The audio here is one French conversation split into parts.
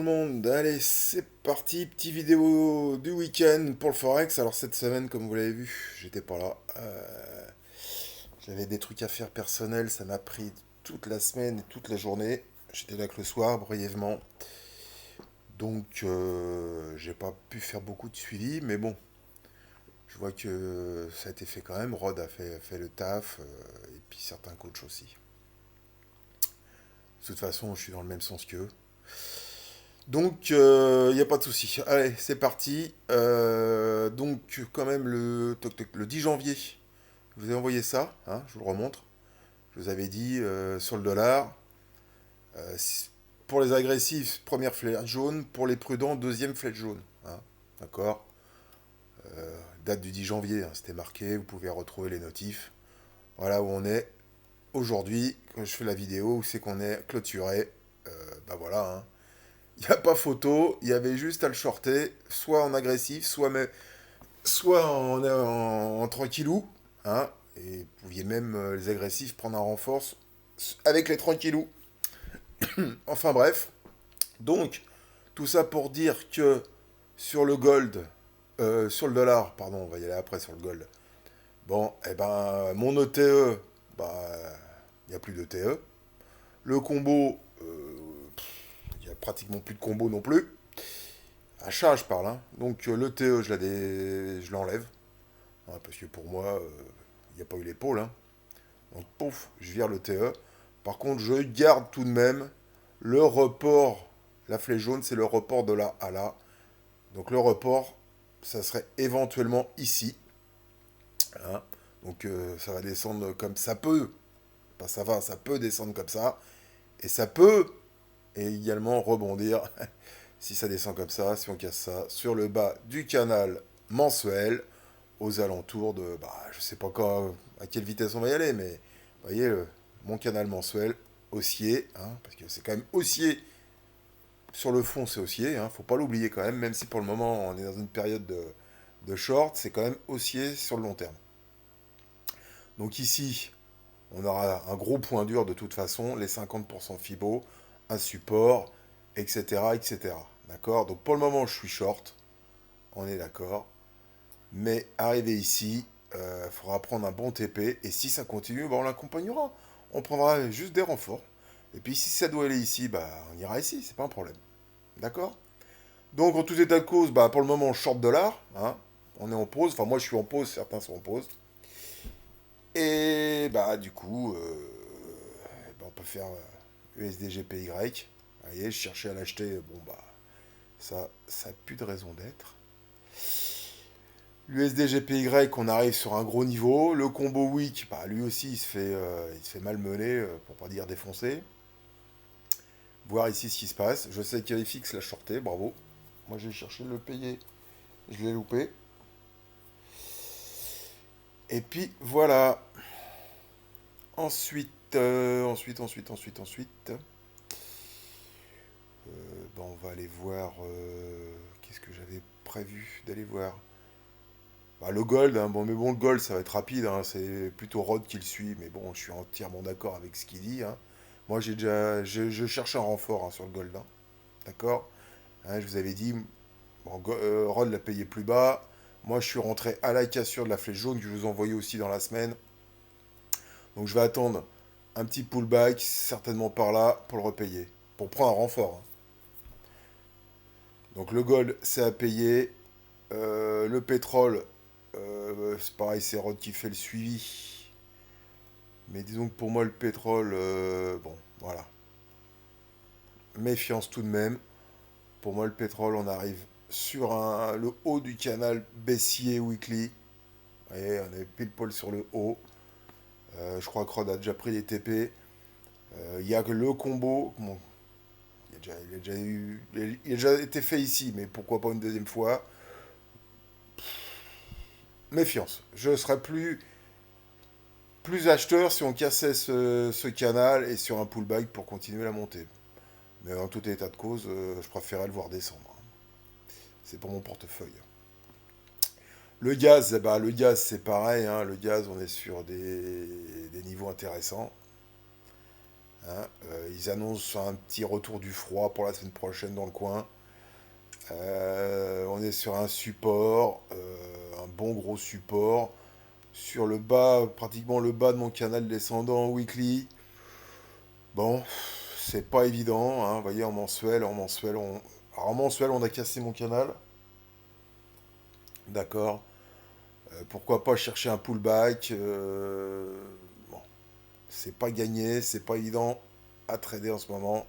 le monde, allez c'est parti, petite vidéo du week-end pour le Forex. Alors cette semaine comme vous l'avez vu, j'étais pas là. J'avais des trucs à faire personnels, ça m'a pris toute la semaine et toute la journée. J'étais là que le soir brièvement. Donc j'ai pas pu faire beaucoup de suivi, mais bon, je vois que ça a été fait quand même. Rod a fait le taf, et puis certains coachs aussi. De toute façon, je suis dans le même sens qu'eux. Donc, il n'y a pas de souci. Allez, c'est parti. Donc, quand même, le 10 janvier, je vous ai envoyé ça, hein, je vous le remontre. Je vous avais dit sur le dollar, euh, si- pour les agressifs, première flèche jaune, pour les prudents, deuxième flèche jaune. Hein, d'accord. Date du 10 janvier, hein, c'était marqué, vous pouvez retrouver les notifs. Voilà où on est aujourd'hui, quand je fais la vidéo, où c'est qu'on est clôturé. Bah voilà, hein. Il n'y a pas photo, il y avait juste à le shorter, soit en agressif, soit en tranquillou, hein, et vous pouviez même les agressifs prendre un renfort avec les tranquillous. Enfin bref, donc tout ça pour dire que sur le gold, sur le dollar, pardon, on va y aller après sur le gold. Bon, eh ben mon ETE, bah il n'y a plus de TE. Le combo, il n'y a pratiquement plus de combo non plus. Achat, je parle, hein. Donc le TE, je l'enlève. Hein, parce que pour moi, il n'y a pas eu l'épaule. Hein. Donc pouf, je vire le TE. Par contre, je garde tout de même le report. La flèche jaune, c'est le report de là à là. Donc le report, ça serait éventuellement ici. Hein. Donc ça va descendre comme ça peut. Pas ça va, ça peut descendre comme ça. Et ça peut également rebondir si ça descend comme ça, si on casse ça, sur le bas du canal mensuel, aux alentours de, bah, je sais pas quand, à quelle vitesse on va y aller, mais vous voyez, mon canal mensuel haussier, hein, parce que c'est quand même haussier, sur le fond c'est haussier, hein, faut pas l'oublier quand même si pour le moment on est dans une période de short, c'est quand même haussier sur le long terme. Donc ici, on aura un gros point dur de toute façon, les 50% Fibo, un support, etc. etc. D'accord. Donc pour le moment je suis short, on est d'accord. Mais arrivé ici, il faudra prendre un bon TP. Et si ça continue, bah, on l'accompagnera. On prendra juste des renforts. Et puis si ça doit aller ici, bah, on ira ici, c'est pas un problème. D'accord. Donc en tout état de cause, bah, pour le moment, short dollar. Hein. On est en pause. Enfin, moi je suis en pause, certains sont en pause. Et bah du coup, bah, on peut faire USDGPY. Vous voyez, je cherchais à l'acheter. Bon bah ça n'a plus de raison d'être. L'USD-GPY, on arrive sur un gros niveau. Le combo weak, bah, lui aussi, il se fait malmener, pour pas dire défoncer. Voir ici ce qui se passe. Je sais qu'IFX l'a shorté, bravo. Moi, j'ai cherché de le payer. Je l'ai loupé. Et puis, voilà. Ensuite. Bah, on va aller voir. Qu'est-ce que j'avais prévu d'aller voir? Bah, le gold, hein, bon, mais bon, le gold, ça va être rapide, hein, c'est plutôt Rod qui le suit, mais bon, je suis entièrement d'accord avec ce qu'il dit. Hein. Moi, je cherche un renfort, hein, sur le gold, hein, d'accord. Hein, je vous avais dit, bon, Rod l'a payé plus bas. Moi, je suis rentré à la cassure de la flèche jaune que je vous envoyais aussi dans la semaine. Donc, je vais attendre un petit pullback, certainement par là, pour le repayer, pour prendre un renfort. Hein. Donc, le gold, c'est à payer. Le pétrole, c'est pareil, c'est Rod qui fait le suivi. Mais disons que pour moi, le pétrole, bon, voilà. Méfiance tout de même. Pour moi, le pétrole, on arrive sur le haut du canal baissier weekly. Vous voyez, on est pile poil sur le haut. Je crois que Rod a déjà pris des TP. Il y a que le combo. Bon, il a déjà été fait ici, mais pourquoi pas une deuxième fois? Méfiance. Je serais plus acheteur si on cassait ce canal et sur un pullback pour continuer la montée. Mais en tout état de cause, je préférais le voir descendre. C'est pour mon portefeuille. Le gaz c'est pareil. Hein. Le gaz, on est sur des niveaux intéressants. Hein. Ils annoncent un petit retour du froid pour la semaine prochaine dans le coin. On est sur un support, un bon gros support. Sur le bas, pratiquement le bas de mon canal descendant weekly. Bon, c'est pas évident, hein. Vous voyez, Alors, en mensuel, on a cassé mon canal. D'accord. Pourquoi pas chercher un pullback. Bon, c'est pas gagné, c'est pas évident à trader en ce moment.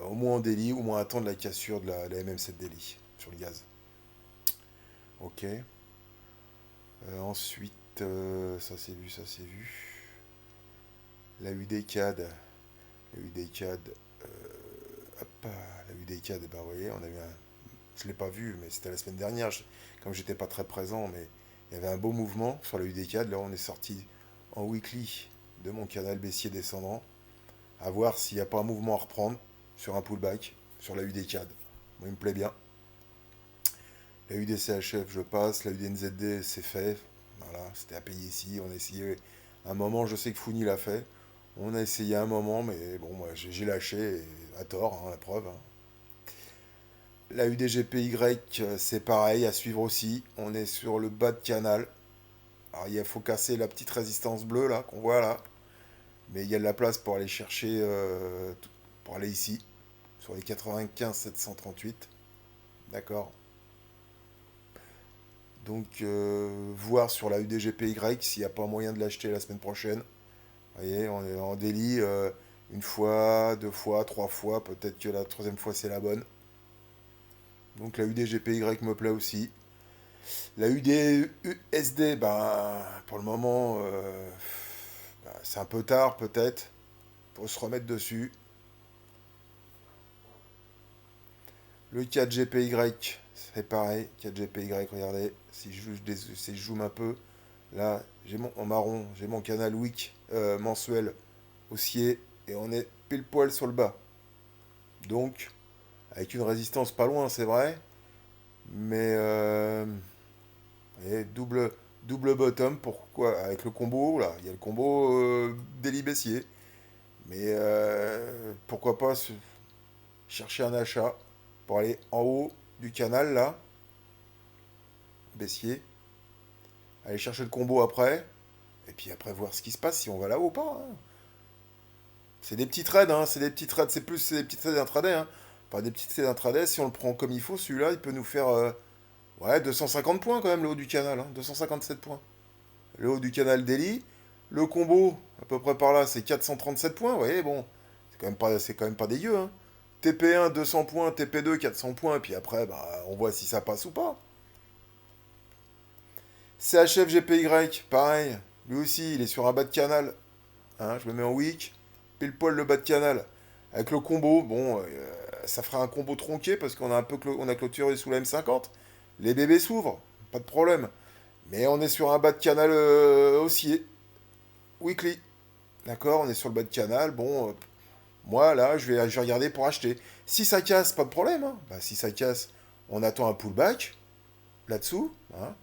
Au moins en daily, au moins attendre la cassure de la MM7 daily sur le gaz. Ok. Ensuite, ça c'est vu, ça c'est vu. La UD CAD. La UD CAD. Hop, la UD CAD, ben, vous voyez, on a eu un. Je l'ai pas vu, mais c'était la semaine dernière. Comme j'étais pas très présent, mais il y avait un beau mouvement sur la UD CAD. Là, on est sorti en weekly de mon canal baissier descendant. À voir s'il n'y a pas un mouvement à reprendre sur un pullback sur la UD CAD. Moi, il me plaît bien. La UDCHF, je passe. La UDNZD, c'est fait. Voilà, c'était à payer ici. On a essayé un moment, je sais que Founi l'a fait. On a essayé un moment, mais bon, moi, j'ai lâché, à tort, hein, la preuve. Hein. La UDGPY, c'est pareil, à suivre aussi. On est sur le bas de canal. Alors, il faut casser la petite résistance bleue, là, qu'on voit là. Mais il y a de la place pour aller chercher, pour aller ici, sur les 95 738. D'accord. Donc, voir sur la UDGPY s'il n'y a pas moyen de l'acheter la semaine prochaine. Vous voyez, on est en délit une fois, deux fois, trois fois. Peut-être que la troisième fois, c'est la bonne. Donc, la UDGPY me plaît aussi. La UDUSD, ben, pour le moment, ben, c'est un peu tard peut-être pour se remettre dessus. Le 4GPY, c'est pareil. 4GPY, regardez, si je zoome un peu, là, j'ai en marron, j'ai mon canal week mensuel haussier et on est pile poil sur le bas. Donc, avec une résistance pas loin, c'est vrai, mais et double bottom, pourquoi? Avec le combo, là, il y a le combo Délit baissier. Mais pourquoi pas chercher un achat pour aller en haut du canal, là, baissier. Aller chercher le combo après. Et puis après voir ce qui se passe, si on va là-haut ou pas. Hein. C'est des petits trades, hein, c'est des petits trades, c'est des petits trades intraday. Hein. Pas des petits trades intraday, si on le prend comme il faut, celui-là, il peut nous faire ouais, 250 points quand même, le haut du canal. Hein, 257 points. Le haut du canal Daily. Le combo, à peu près par là, c'est 437 points. Vous voyez, bon, c'est quand même pas dégueu. Hein. TP1, 200 points. TP2, 400 points. Et puis après, bah, on voit si ça passe ou pas. CHF GPY, pareil. Lui aussi, il est sur un bas de canal. Hein, je me mets en week. Pile poil le bas de canal. Avec le combo, bon, ça fera un combo tronqué parce qu'on a on a clôturé sous la M50. Les bébés s'ouvrent, pas de problème. Mais on est sur un bas de canal haussier. Weekly. D'accord, on est sur le bas de canal. Bon, moi là, je vais regarder pour acheter. Si ça casse, pas de problème. Hein. Bah, si ça casse, on attend un pullback là-dessous. Hein.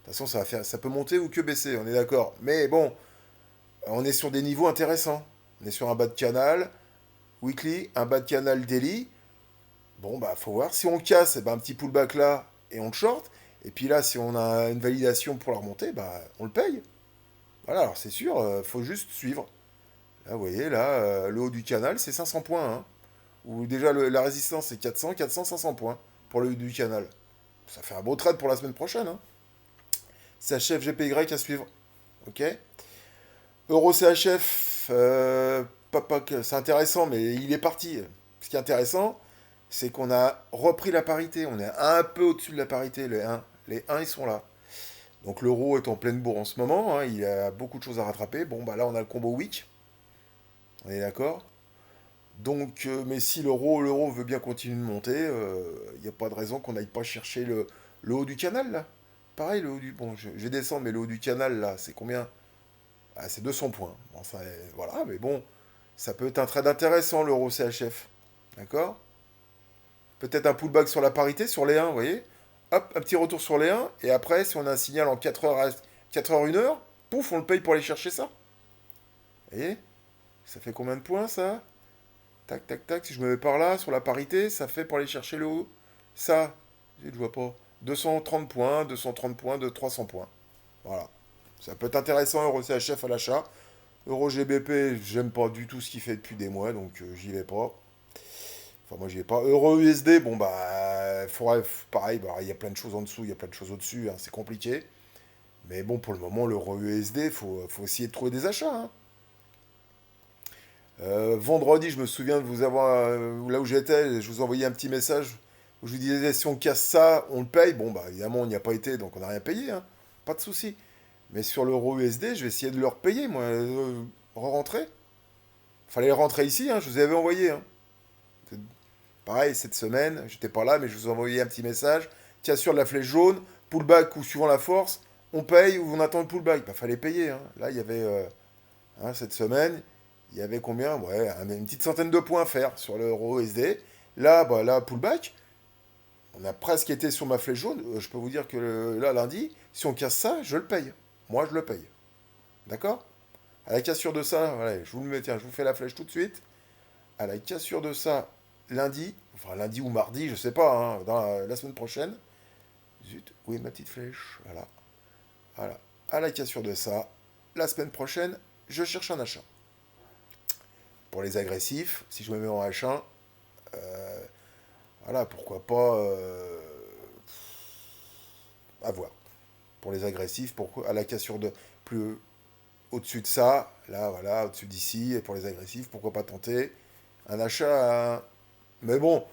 De toute façon, ça peut monter ou que baisser, on est d'accord. Mais bon, on est sur des niveaux intéressants. On est sur un bas de canal weekly, un bas de canal daily. Bon, bah, faut voir. Si on casse, eh ben, un petit pullback là et on le short. Et puis là, si on a une validation pour la remontée, bah, on le paye. Voilà, alors c'est sûr, faut juste suivre. Là, vous voyez, là, le haut du canal, c'est 500 points. Hein. Ou déjà, la résistance, c'est 400, 400, 500 points pour le haut du canal. Ça fait un beau trade pour la semaine prochaine. Hein. CHF GPY à suivre. Ok. Euro CHF, c'est intéressant, mais il est parti. Ce qui est intéressant, c'est qu'on a repris la parité. On est un peu au-dessus de la parité, les 1. Les 1, ils sont là. Donc l'euro est en pleine bourre en ce moment. Hein, il a beaucoup de choses à rattraper. Bon, bah là, on a le combo week. On est d'accord. Donc, mais si l'euro veut bien continuer de monter, il n'y a pas de raison qu'on n'aille pas chercher le haut du canal, là. Pareil, le haut du... Bon, je vais descendre, mais le haut du canal, là, c'est combien? Ah, c'est 200 points. Bon, ça, voilà, mais bon, ça peut être un trade intéressant, l'euro CHF. D'accord. Peut-être un pullback sur la parité, sur les 1, vous voyez. Hop, un petit retour sur les 1, et après, si on a un signal en 4 heures, 4 heures, 1 heure, pouf, on le paye pour aller chercher ça. Vous voyez. Ça fait combien de points, ça? Tac, tac, tac. Si je me mets par là, sur la parité, ça fait pour aller chercher le haut. Ça, je ne vois pas. 230 points, 230 points, de 300 points. Voilà. Ça peut être intéressant, Euro CHF à l'achat. Euro GBP, j'aime pas du tout ce qu'il fait depuis des mois, donc j'y vais pas. Enfin, moi, j'y vais pas. Euro USD, bon, bah, faudrait, pareil, bah, il y a plein de choses en dessous, il y a plein de choses au-dessus, hein, c'est compliqué. Mais bon, pour le moment, l'euro USD, faut essayer de trouver des achats, hein. Vendredi, je me souviens de vous avoir, là où j'étais, je vous envoyais un petit message où je vous disais si on casse ça, on le paye. Bon, bah évidemment, on n'y a pas été, donc on n'a rien payé, hein. Pas de souci. Mais sur l'euro USD, je vais essayer de le repayer, moi, re-rentrer. Fallait le rentrer ici, hein, je vous avais envoyé, hein. C'est pareil, cette semaine, j'étais pas là, mais je vous ai envoyé un petit message. Tiens, sur la flèche jaune, pullback ou suivant la force, on paye ou on attend le pullback. Bah, fallait payer, hein. Là, il y avait, hein, cette semaine, il y avait combien? Ouais, une petite centaine de points à faire sur l'euro SD. Là, bah, là, pullback. On a presque été sur ma flèche jaune. Je peux vous dire que là, lundi, si on casse ça, je le paye. Moi, je le paye. D'accord? À la cassure de ça, voilà, je vous le mets, tiens, je vous fais la flèche tout de suite. À la cassure de ça, lundi, enfin lundi ou mardi, je sais pas, hein, dans la semaine prochaine. Zut, où est ma petite flèche? Voilà, voilà. À la cassure de ça, la semaine prochaine, je cherche un achat. Pour les agressifs, si je me mets en H1, voilà, pourquoi pas à voir. Pour les agressifs, à la cassure de plus au-dessus de ça, là, voilà, au-dessus d'ici, et pour les agressifs, pourquoi pas tenter un achat Mais bon,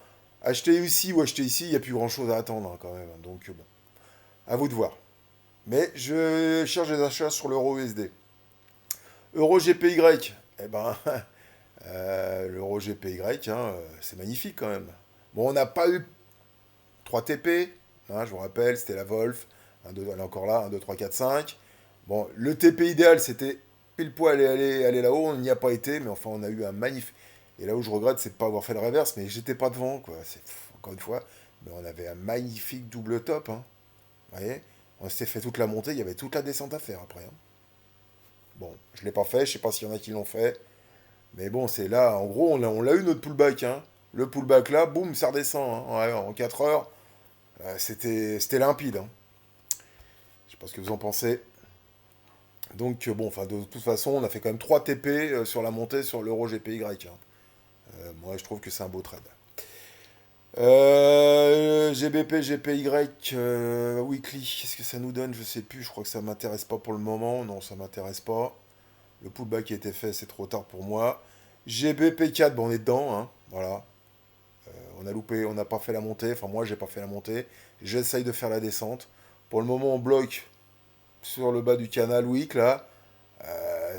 acheter ici ou acheter ici, il n'y a plus grand-chose à attendre, hein, quand même. Donc bon, à vous de voir. Mais je cherche des achats sur l'euro USD. Euro GPY, eh ben, l'euro GPY, hein, c'est magnifique quand même. Bon, on n'a pas eu 3 TP, hein, je vous rappelle, c'était la Wolf. 1, 2, elle est encore là, 1, 2, 3, 4, 5. Bon, le TP idéal, c'était pile poil aller là-haut, on n'y a pas été, mais enfin, on a eu un magnifique. Et là où je regrette, c'est de ne pas avoir fait le reverse, mais j'étais pas devant, quoi. Encore une fois, mais on avait un magnifique double top, hein. Vous voyez? On s'est fait toute la montée, il y avait toute la descente à faire après, hein. Bon, je ne l'ai pas fait, je sais pas s'il y en a qui l'ont fait. Mais bon, c'est là, en gros, on l'a eu notre pullback, hein. Le pullback là, boum, ça redescend, hein. Ouais, en 4 heures. C'était limpide, hein. Je sais pas ce que vous en pensez. Donc, bon, enfin, de toute façon, on a fait quand même 3 TP sur la montée sur l'euro GPY, hein. Moi, je trouve que c'est un beau trade. GBP, GPY, weekly, qu'est-ce que ça nous donne? Je sais plus, je crois que ça m'intéresse pas pour le moment. Non, ça m'intéresse pas. Le pullback qui a été fait, c'est trop tard pour moi. GBP4, bon, on est dedans, hein. Voilà. On a loupé, on n'a pas fait la montée. Enfin, moi, j'ai pas fait la montée. J'essaye de faire la descente. Pour le moment, on bloque sur le bas du canal week, là.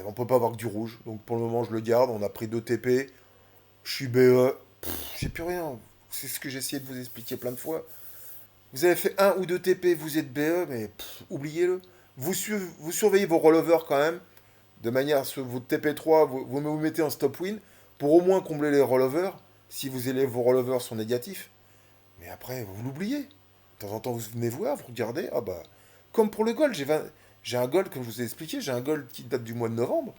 On peut pas avoir que du rouge. Donc, pour le moment, je le garde. On a pris 2 TP. Je suis BE. J'ai plus rien. C'est ce que j'ai essayé de vous expliquer plein de fois. Vous avez fait un ou 2 TP, vous êtes BE, mais oubliez-le. Vous surveillez vos rollovers quand même, de manière à ce que votre TP3, vous mettez en stop win, pour au moins combler les rollovers, si vos rollovers sont négatifs. Mais après, vous l'oubliez. De temps en temps, vous venez voir, vous regardez, ah bah, comme pour le gold, j'ai un gold, comme je vous ai expliqué, j'ai un gold qui date du mois de novembre.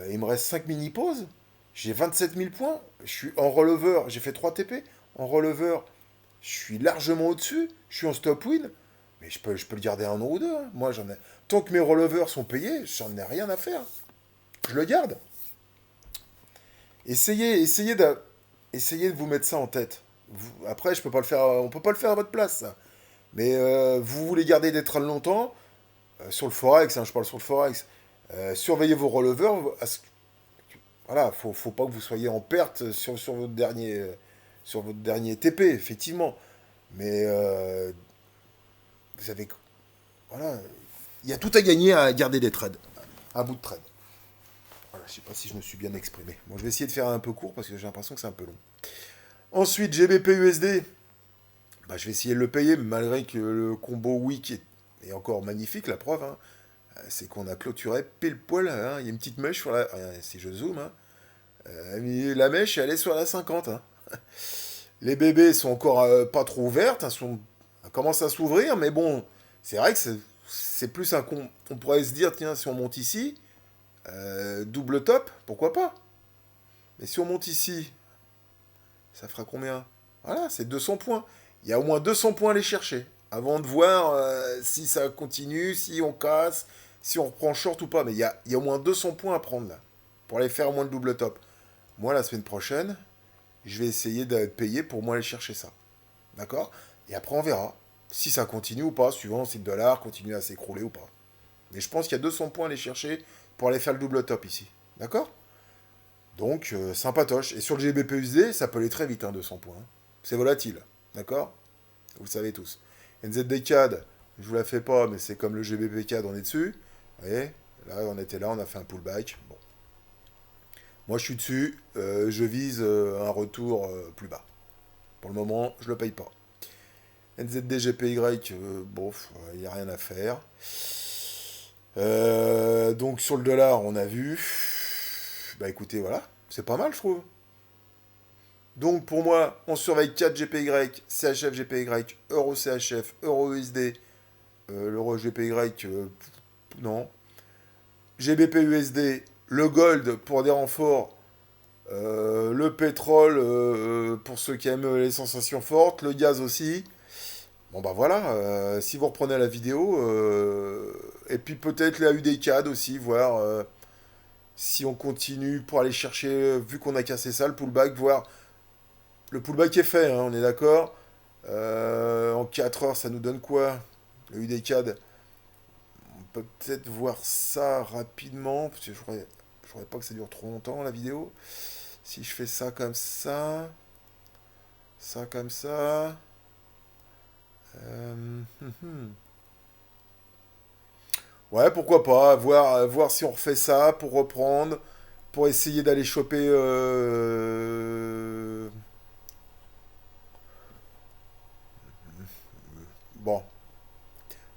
Il me reste 5 mini-pauses. J'ai 27 000 points. Je suis en relever. J'ai fait 3 TP. En relever, je suis largement au-dessus. Je suis en stop win. Mais je peux le garder un an ou deux, hein. Moi, j'en ai. Tant que mes releveurs sont payés, j'en ai rien à faire. Je le garde. Essayez de vous mettre ça en tête. Après, je peux pas le faire. On peut pas le faire à votre place, ça. Mais vous voulez garder des trades longtemps sur le forex, hein, je parle sur le forex. Surveillez vos releveurs. Voilà, faut pas que vous soyez en perte sur votre dernier TP, effectivement. Mais vous avez, voilà, il y a tout à gagner à garder des trades, un bout de trade. Voilà, je sais pas si je me suis bien exprimé. Bon, je vais essayer de faire un peu court parce que j'ai l'impression que c'est un peu long. Ensuite, GBP USD. Bah, je vais essayer de le payer, malgré que le combo week est encore magnifique, la preuve, hein. C'est qu'on a clôturé pile poil, hein. Il y a une petite mèche sur la. Si je zoome, hein. La mèche, elle est sur la 50, hein. Les bébés sont encore pas trop ouvertes, elles commencent à s'ouvrir, mais bon, c'est vrai que c'est plus on pourrait se dire, tiens, si on monte ici, Double top, pourquoi pas? Mais si on monte ici, ça fera combien? Voilà, c'est 200 points. Il y a au moins 200 points à aller chercher. Avant de voir si ça continue, si on casse, si on reprend short ou pas. Mais il y a au moins 200 points à prendre là. Pour aller faire au moins le double top. Moi, la semaine prochaine, je vais essayer d'être payé pour moi aller chercher ça. D'accord? Et après, on verra si ça continue ou pas, suivant si le dollar continue à s'écrouler ou pas. Mais je pense qu'il y a 200 points à aller chercher pour aller faire le double top ici. D'accord? Donc, sympatoche. Et sur le GBP-USD, ça peut aller très vite, hein, 200 points. C'est volatile. D'accord? Vous le savez tous. NZD CAD, je vous la fais pas, mais c'est comme le GBP CAD, on est dessus. Vous voyez? Là, on était là, on a fait un pullback. Bon. Moi, je suis dessus. Je vise un retour plus bas. Pour le moment, je le paye pas. NZD GPY, bon, il n'y a rien à faire. Donc, sur le dollar, on a vu. Bah écoutez, voilà. C'est pas mal, je trouve. Donc pour moi, on surveille 4 GPY, CHF GPY, Euro CHF, Euro USD, l'Euro GPY, non. GBP USD, le gold pour des renforts, le pétrole pour ceux qui aiment les sensations fortes, le gaz aussi. Bon bah voilà, si vous reprenez la vidéo, et puis peut-être la UDCAD aussi, voir si on continue pour aller chercher, vu qu'on a cassé ça, le pullback, voir. Le pullback est fait, hein, on est d'accord. En 4 heures, ça nous donne quoi? Le UDCAD. On peut peut-être voir ça rapidement, parce que je voudrais pas que ça dure trop longtemps la vidéo. Si je fais ça comme ça. Hum, hum. Ouais, pourquoi pas, voir si on refait ça pour reprendre, pour essayer d'aller choper. Bon,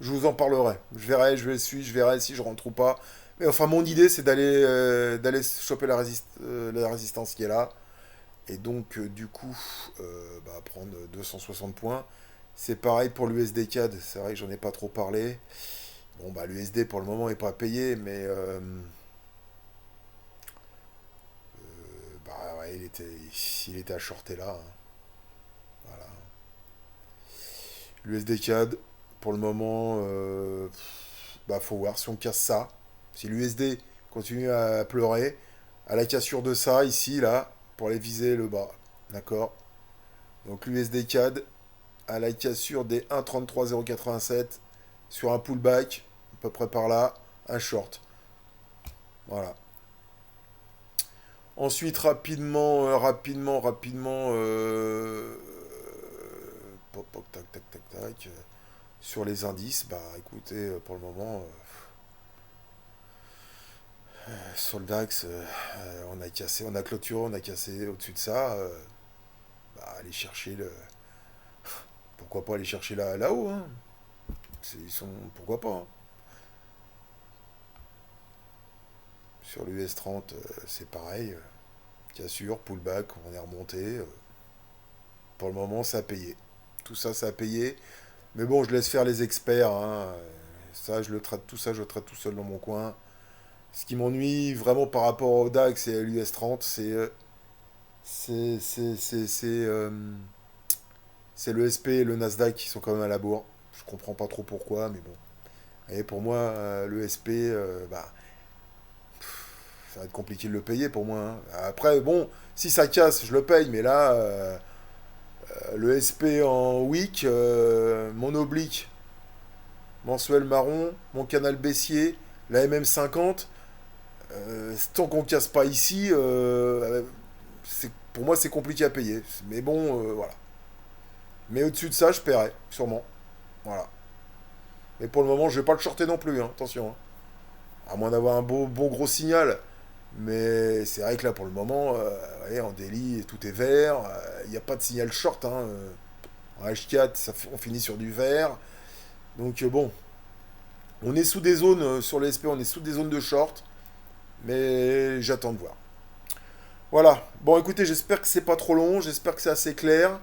je vous en parlerai. Je verrai, je vais le suivre, je verrai si je rentre ou pas. Mais enfin, mon idée, c'est d'aller choper la résistance qui est là. Et donc, du coup, prendre 260 points. C'est pareil pour l'USD CAD. C'est vrai que j'en ai pas trop parlé. Bon, bah, l'USD pour le moment n'est pas payé, mais bah, ouais, il était à shorter là, hein. Voilà. L'USD CAD, pour le moment, bah, faut voir si on casse ça. Si l'USD continue à pleurer, à la cassure de ça, ici, là, pour aller viser le bas. D'accord? Donc l'USD CAD, à la cassure des 1,33087, sur un pullback, à peu près par là, un short. Voilà. Ensuite, rapidement, tac, tac, tac, tac. Sur les indices, bah écoutez, pour le moment, sur le DAX, on a cassé, on a clôturé, on a cassé au-dessus de ça. Bah, aller chercher le. Pourquoi pas aller chercher là-haut, hein. Pourquoi pas, hein. Sur l'US 30, c'est pareil. Cassure, pullback, on est remonté. Pour le moment, ça a payé. Tout ça, ça a payé. Mais bon, je laisse faire les experts, hein. Ça, tout ça, je le traite tout seul dans mon coin. Ce qui m'ennuie vraiment par rapport au DAX et à l'US 30, c'est le SP et le Nasdaq qui sont quand même à la bourre. Je comprends pas trop pourquoi, mais bon. Et pour moi, le SP, bah, ça va être compliqué de le payer pour moi, hein. Après, bon, si ça casse, je le paye, mais là, le SP en week, mon oblique mensuel marron, mon canal baissier, la MM50, tant qu'on casse pas ici, pour moi c'est compliqué à payer. Mais bon, voilà. Mais au-dessus de ça, je paierai, sûrement. Voilà. Mais pour le moment, je vais pas le shorter non plus, hein, attention, hein. À moins d'avoir un bon gros signal. Mais c'est vrai que là, pour le moment, ouais, en daily, tout est vert. Il n'y a pas de signal short, hein. En H4, on finit sur du vert. Donc bon, on est sous des zones, sur les SP, on est sous des zones de short. Mais j'attends de voir. Voilà. Bon, écoutez, j'espère que c'est pas trop long. J'espère que c'est assez clair.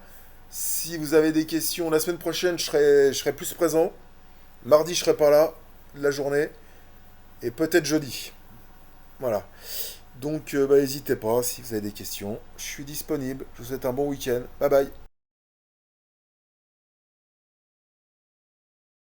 Si vous avez des questions, la semaine prochaine, je serai plus présent. Mardi, je serai pas là, la journée. Et peut-être jeudi. Voilà. Donc, bah, n'hésitez pas si vous avez des questions. Je suis disponible. Je vous souhaite un bon week-end. Bye bye.